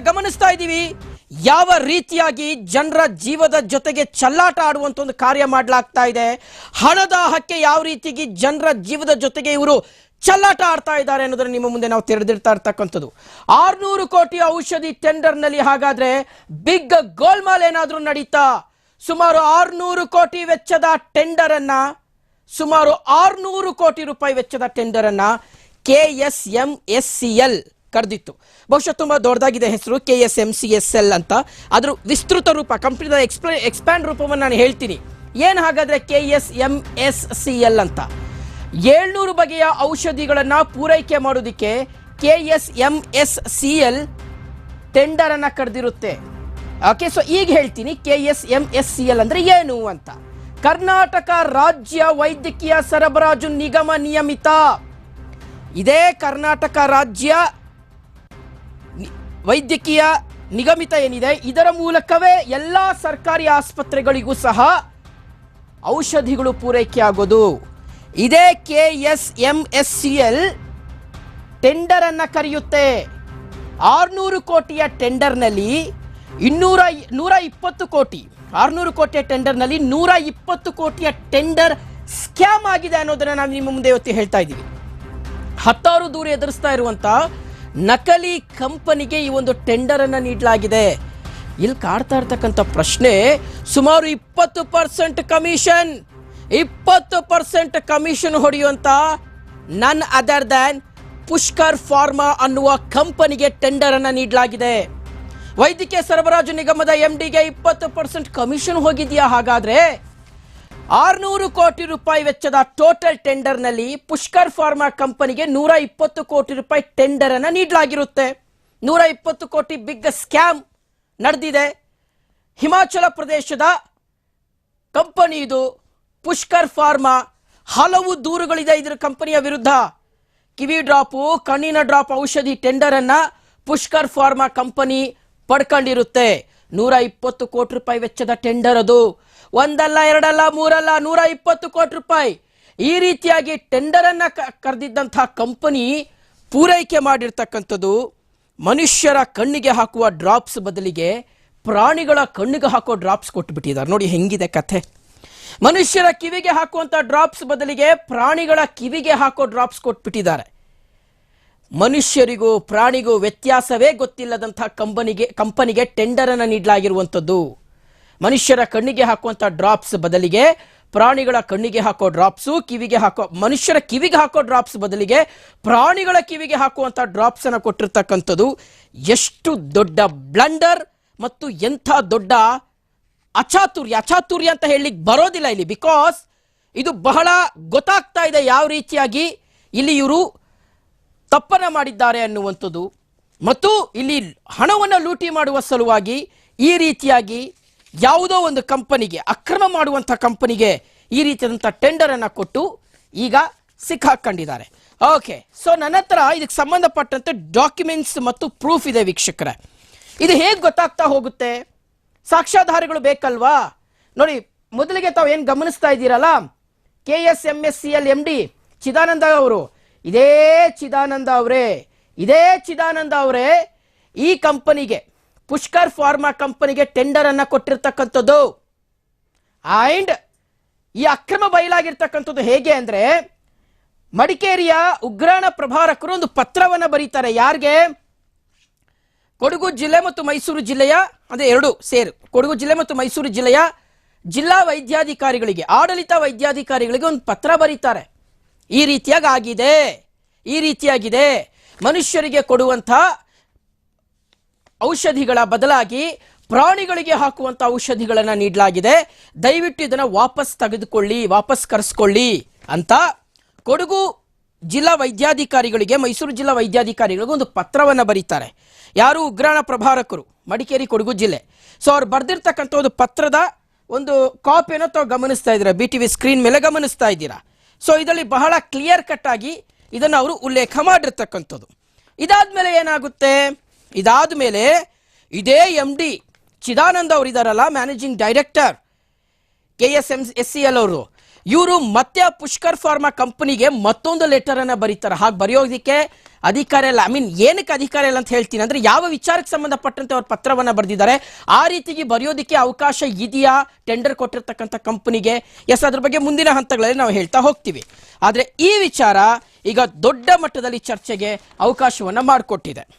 ಗಮನಿಸ್ತಾ ಇದ್ದೀವಿ ಯಾವ ರೀತಿಯಾಗಿ ಜನರ ಜೀವದ ಜೊತೆಗೆ ಚಲ್ಲಾಟ ಆಡುವಂತ ಒಂದು ಕಾರ್ಯ ಮಾಡಲಾಗ್ತಾ ಇದೆ. ಹಣದ ಹಕ್ಕೆ ಯಾವ ರೀತಿಯಾಗಿ ಜನರ ಜೀವದ ಜೊತೆಗೆ ಇವರು ಚಲ್ಲಾಟ ಆಡ್ತಾ ಇದ್ದಾರೆ ಅನ್ನೋದನ್ನ ನಿಮ್ಮ ಮುಂದೆ ನಾವು ತೆರೆದಿರ್ತಾ ಇರ್ತಕ್ಕಂಥದ್ದು. 600 ಕೋಟಿ ಔಷಧಿ ಟೆಂಡರ್ ನಲ್ಲಿ ಹಾಗಾದ್ರೆ ಬಿಗ್ ಗೋಲ್ಮಾಲ್ ಏನಾದ್ರೂ ನಡೀತಾ? ಸುಮಾರು 600 ಕೋಟಿ ವೆಚ್ಚದ ಟೆಂಡರ್ ಅನ್ನ, ಸುಮಾರು 600 ಕೋಟಿ ರೂಪಾಯಿ ವೆಚ್ಚದ ಟೆಂಡರ್ ಅನ್ನ KSMSCL ಕರೆದಿತ್ತು. ಬಹುಶಃ ತುಂಬಾ ದೊಡ್ಡದಾಗಿದೆ ಹೆಸರು KSMCSL ಅಂತ. ಅದ್ರ ವಿಸ್ತೃತ ರೂಪ, ಕಂಪ್ನಿದ ಎಕ್ಸ್ಪ್ಯಾಂಡ್ ರೂಪವನ್ನು ನಾನು ಹೇಳ್ತೀನಿ. ಏನು ಹಾಗಾದ್ರೆ KSMSCL ಅಂತ 700 ಬಗೆಯ ಔಷಧಿಗಳನ್ನ ಪೂರೈಕೆ ಮಾಡೋದಕ್ಕೆ KSMSCL ಟೆಂಡರ್ ಅನ್ನ ಕರೆದಿರುತ್ತೆ. ಓಕೆ, ಸೊ ಈಗ ಹೇಳ್ತೀನಿ KSMSCL ಅಂದ್ರೆ ಏನು ಅಂತ. ಕರ್ನಾಟಕ ರಾಜ್ಯ ವೈದ್ಯಕೀಯ ಸರಬರಾಜು ನಿಗಮ ನಿಯಮಿತ. ಇದೇ ಕರ್ನಾಟಕ ರಾಜ್ಯ ವೈದ್ಯಕೀಯ ನಿಗಮಿತ ಏನಿದೆ, ಇದರ ಮೂಲಕವೇ ಎಲ್ಲ ಸರ್ಕಾರಿ ಆಸ್ಪತ್ರೆಗಳಿಗೂ ಸಹ ಔಷಧಿಗಳು ಪೂರೈಕೆ ಆಗೋದು. ಇದೇ KSMSCL ಟೆಂಡರ್ ಅನ್ನ ಕರೆಯುತ್ತೆ. 600 ಕೋಟಿಯ ಟೆಂಡರ್ನಲ್ಲಿ 120 ಕೋಟಿ, 600 ಕೋಟಿಯ ಟೆಂಡರ್ನಲ್ಲಿ 120 ಕೋಟಿಯ ಟೆಂಡರ್ ಸ್ಕ್ಯಾಮ್ ಆಗಿದೆ ಅನ್ನೋದನ್ನ ನಾವು ನಿಮ್ಮ ಮುಂದೆ ಇವತ್ತು ಹೇಳ್ತಾ ಇದ್ದೀವಿ. 10 ದೂರ ಎದುರಿಸ್ತಾ ಇರುವಂತ ನಕಲಿ ಕಂಪನಿಗೆ ಈ ಒಂದು ಟೆಂಡರ್ ಅನ್ನ ನೀಡಲಾಗಿದೆ. ಇಲ್ಲಿ ಕಾಡ್ತಾ ಇರ್ತಕ್ಕಂಥ ಪ್ರಶ್ನೆ, ಸುಮಾರು 20% ಕಮಿಷನ್, 20% ಕಮಿಷನ್ ಹೊಡೆಯುವಂತ ನನ್ ಅದರ್ ದ್ಯಾನ್ ಪುಷ್ಕರ್ ಫಾರ್ಮಾ ಅನ್ನುವ ಕಂಪನಿಗೆ ಟೆಂಡರ್ ಅನ್ನ ನೀಡಲಾಗಿದೆ. ವೈದ್ಯಕೀಯ ಸರಬರಾಜು ನಿಗಮದ MDಗೆ 20% ಕಮಿಷನ್ ಹೋಗಿದೆಯಾ? ಹಾಗಾದ್ರೆ 600 ಕೋಟಿ ರೂಪಾಯಿ ವೆಚ್ಚದ ಟೋಟಲ್ ಟೆಂಡರ್ ನಲ್ಲಿ ಪುಷ್ಕರ್ ಫಾರ್ಮಾ ಕಂಪನಿಗೆ 120 ಕೋಟಿ ರೂಪಾಯಿ ಟೆಂಡರ್ ಅನ್ನ ನೀಡಲಾಗಿರುತ್ತೆ. 120 ಕೋಟಿ ಬಿಗ್ ಸ್ಕ್ಯಾಮ್ ನಡೆದಿದೆ. ಹಿಮಾಚಲ ಪ್ರದೇಶದ ಕಂಪನಿ ಇದು ಪುಷ್ಕರ್ ಫಾರ್ಮಾ. ಹಲವು ದೂರುಗಳಿದೆ ಇದರ ಕಂಪನಿಯ ವಿರುದ್ಧ. ಕಿವಿ ಡ್ರಾಪು, ಕಣ್ಣಿನ ಡ್ರಾಪ್ ಔಷಧಿ ಟೆಂಡರ್ ಅನ್ನ ಪುಷ್ಕರ್ ಫಾರ್ಮಾ ಕಂಪನಿ ಪಡ್ಕೊಂಡಿರುತ್ತೆ. 120 ಕೋಟಿ ರೂಪಾಯಿ ವೆಚ್ಚದ ಟೆಂಡರ್ ಅದು. ಒಂದಲ್ಲ, ಎರಡಲ್ಲ, ಮೂರಲ್ಲ, 120 ಕೋಟಿ ರೂಪಾಯಿ. ಈ ರೀತಿಯಾಗಿ ಟೆಂಡರ್ ಅನ್ನ ಕರೆದಿದ್ದಂತಹ ಕಂಪನಿ ಪೂರೈಕೆ ಮಾಡಿರ್ತಕ್ಕಂಥದ್ದು ಮನುಷ್ಯರ ಕಣ್ಣಿಗೆ ಹಾಕುವ ಡ್ರಾಪ್ಸ್ ಬದಲಿಗೆ ಪ್ರಾಣಿಗಳ ಕಣ್ಣಿಗೆ ಹಾಕೋ ಡ್ರಾಪ್ಸ್ ಕೊಟ್ಟುಬಿಟ್ಟಿದ್ದಾರೆ. ನೋಡಿ ಹೆಂಗಿದೆ ಕಥೆ. ಮನುಷ್ಯರ ಕಿವಿಗೆ ಹಾಕುವಂತ ಡ್ರಾಪ್ಸ್ ಬದಲಿಗೆ ಪ್ರಾಣಿಗಳ ಕಿವಿಗೆ ಹಾಕೋ ಡ್ರಾಪ್ಸ್ ಕೊಟ್ಬಿಟ್ಟಿದ್ದಾರೆ. ಮನುಷ್ಯರಿಗೂ ಪ್ರಾಣಿಗೂ ವ್ಯತ್ಯಾಸವೇ ಗೊತ್ತಿಲ್ಲದಂತಹ ಕಂಪನಿಗೆ ಟೆಂಡರ್ ಅನ್ನು ನೀಡಲಾಗಿರುವಂಥದ್ದು. ಮನುಷ್ಯರ ಕಣ್ಣಿಗೆ ಹಾಕುವಂಥ ಡ್ರಾಪ್ಸ್ ಬದಲಿಗೆ ಪ್ರಾಣಿಗಳ ಕಣ್ಣಿಗೆ ಹಾಕೋ ಡ್ರಾಪ್ಸು, ಮನುಷ್ಯರ ಕಿವಿಗೆ ಹಾಕೋ ಡ್ರಾಪ್ಸ್ ಬದಲಿಗೆ ಪ್ರಾಣಿಗಳ ಕಿವಿಗೆ ಹಾಕುವಂಥ ಡ್ರಾಪ್ಸ್ ಅನ್ನು ಕೊಟ್ಟಿರ್ತಕ್ಕಂಥದ್ದು ಎಷ್ಟು ದೊಡ್ಡ ಬ್ಲಂಡರ್ ಮತ್ತು ಎಂಥ ದೊಡ್ಡ ಅಚಾತುರ್ಯ ಅಂತ ಹೇಳಲಿಕ್ಕೆ ಬರೋದಿಲ್ಲ ಇಲ್ಲಿ. ಬಿಕಾಸ್ ಇದು ಬಹಳ ಗೊತ್ತಾಗ್ತಾ ಇದೆ ಯಾವ ರೀತಿಯಾಗಿ ಇಲ್ಲಿ ಇವರು ತಪ್ಪನ್ನ ಮಾಡಿದ್ದಾರೆ ಅನ್ನುವಂಥದ್ದು. ಮತ್ತು ಇಲ್ಲಿ ಹಣವನ್ನು ಲೂಟಿ ಮಾಡುವ ಸಲುವಾಗಿ ಈ ರೀತಿಯಾಗಿ ಯಾವುದೋ ಒಂದು ಕಂಪನಿಗೆ, ಅಕ್ರಮ ಮಾಡುವಂಥ ಕಂಪನಿಗೆ ಈ ರೀತಿಯಾದಂಥ ಟೆಂಡರ್ ಅನ್ನು ಕೊಟ್ಟು ಈಗ ಸಿಕ್ಕಾಕೊಂಡಿದ್ದಾರೆ. ಓಕೆ, ಸೊ ನನ್ನ ಹತ್ರ ಇದಕ್ಕೆ ಸಂಬಂಧಪಟ್ಟಂತೆ ಡಾಕ್ಯುಮೆಂಟ್ಸ್ ಮತ್ತು ಪ್ರೂಫ್ ಇದೆ ವೀಕ್ಷಕರೇ. ಇದು ಹೇಗೆ ಗೊತ್ತಾಗ್ತಾ ಹೋಗುತ್ತೆ? ಸಾಕ್ಷ್ಯಾಧಾರಗಳು ಬೇಕಲ್ವಾ? ನೋಡಿ, ಮೊದಲಿಗೆ ತಾವು ಏನು ಗಮನಿಸ್ತಾ ಇದ್ದೀರಲ್ಲ, KSMSCL MD ಚಿದಾನಂದ ಅವರು, ಇದೇ ಚಿದಾನಂದ ಅವರೇ ಈ ಕಂಪನಿಗೆ, ಪುಷ್ಕರ್ ಫಾರ್ಮಾ ಕಂಪನಿಗೆ ಟೆಂಡರ್ ಅನ್ನ ಕೊಟ್ಟಿರ್ತಕ್ಕಂಥದ್ದು. ಅಂಡ್ ಈ ಅಕ್ರಮ ಬಯಲಾಗಿರ್ತಕ್ಕಂಥದ್ದು ಹೇಗೆ ಅಂದ್ರೆ, ಮಡಿಕೇರಿಯ ಉಗ್ರಾಣ ಪ್ರಭಾರಕರು ಒಂದು ಪತ್ರವನ್ನ ಬರೀತಾರೆ. ಯಾರಿಗೆ? ಕೊಡಗು ಜಿಲ್ಲೆ ಮತ್ತು ಮೈಸೂರು ಜಿಲ್ಲೆಯ, ಅದೇ ಎರಡು ಸೇರು, ಕೊಡಗು ಜಿಲ್ಲೆ ಮತ್ತು ಮೈಸೂರು ಜಿಲ್ಲೆಯ ಜಿಲ್ಲಾ ವೈದ್ಯಾಧಿಕಾರಿಗಳಿಗೆ, ಆಡಳಿತ ವೈದ್ಯಾಧಿಕಾರಿಗಳಿಗೆ ಒಂದು ಪತ್ರ ಬರೀತಾರೆ. ಈ ರೀತಿಯಾಗಿದೆ ಮನುಷ್ಯರಿಗೆ ಕೊಡುವಂಥ ಔಷಧಿಗಳ ಬದಲಾಗಿ ಪ್ರಾಣಿಗಳಿಗೆ ಹಾಕುವಂಥ ಔಷಧಿಗಳನ್ನು ನೀಡಲಾಗಿದೆ. ದಯವಿಟ್ಟು ಇದನ್ನು ವಾಪಸ್ ಕರೆಸ್ಕೊಳ್ಳಿ ಅಂತ ಕೊಡಗು ಜಿಲ್ಲಾ ವೈದ್ಯಾಧಿಕಾರಿಗಳಿಗೆ, ಮೈಸೂರು ಜಿಲ್ಲಾ ವೈದ್ಯಾಧಿಕಾರಿಗಳಿಗೆ ಒಂದು ಪತ್ರವನ್ನು ಬರೀತಾರೆ. ಯಾರು? ಉಗ್ರಾಣ ಪ್ರಭಾರಕರು, ಮಡಿಕೇರಿ, ಕೊಡಗು ಜಿಲ್ಲೆ. ಸೊ ಅವ್ರು ಬರೆದಿರ್ತಕ್ಕಂಥ ಒಂದು ಪತ್ರದ ಒಂದು ಕಾಪಿಯನ್ನು ತಾವು ಗಮನಿಸ್ತಾ ಇದ್ದೀರಾ, BTV ಸ್ಕ್ರೀನ್ ಮೇಲೆ ಗಮನಿಸ್ತಾ ಇದ್ದೀರಾ. ಸೊ ಇದರಲ್ಲಿ ಬಹಳ ಕ್ಲಿಯರ್ ಕಟ್ ಆಗಿ ಇದನ್ನು ಅವರು ಉಲ್ಲೇಖ ಮಾಡಿರ್ತಕ್ಕಂಥದ್ದು. ಇದಾದ್ಮೇಲೆ ಏನಾಗುತ್ತೆ? ಇದಾದ್ಮೇಲೆ ಇದೇ MD ಚಿದಾನಂದ ಅವರು ಇದಾರಲ್ಲ, ಮ್ಯಾನೇಜಿಂಗ್ ಡೈರೆಕ್ಟರ್ KSMSCL ಅವರು, ಇವರು ಮತ್ತೆ ಪುಷ್ಕರ್ ಫಾರ್ಮಾ ಕಂಪನಿಗೆ ಮತ್ತೊಂದು ಲೆಟರ್ ಅನ್ನ ಬರೀತಾರೆ. ಹಾಗೆ ಬರೆಯೋದಕ್ಕೆ ಅಧಿಕಾರ ಇಲ್ಲ. ಏನಕ್ಕೆ ಅಧಿಕಾರ ಇಲ್ಲ ಅಂತ ಹೇಳ್ತೀನಿ ಅಂದ್ರೆ, ಯಾವ ವಿಚಾರಕ್ಕೆ ಸಂಬಂಧಪಟ್ಟಂತೆ ಅವ್ರ ಪತ್ರವನ್ನ ಬರೆದಿದ್ದಾರೆ, ಆ ರೀತಿಗೆ ಬರೆಯೋದಕ್ಕೆ ಅವಕಾಶ ಇದೆಯಾ ಟೆಂಡರ್ ಕೊಟ್ಟಿರ್ತಕ್ಕಂಥ ಕಂಪನಿಗೆ? ಎಸ್, ಅದ್ರ ಬಗ್ಗೆ ಮುಂದಿನ ಹಂತಗಳಲ್ಲಿ ನಾವು ಹೇಳ್ತಾ ಹೋಗ್ತೀವಿ. ಆದ್ರೆ ಈ ವಿಚಾರ ಈಗ ದೊಡ್ಡ ಮಟ್ಟದಲ್ಲಿ ಚರ್ಚೆಗೆ ಅವಕಾಶವನ್ನ ಮಾಡಿಕೊಟ್ಟಿದೆ.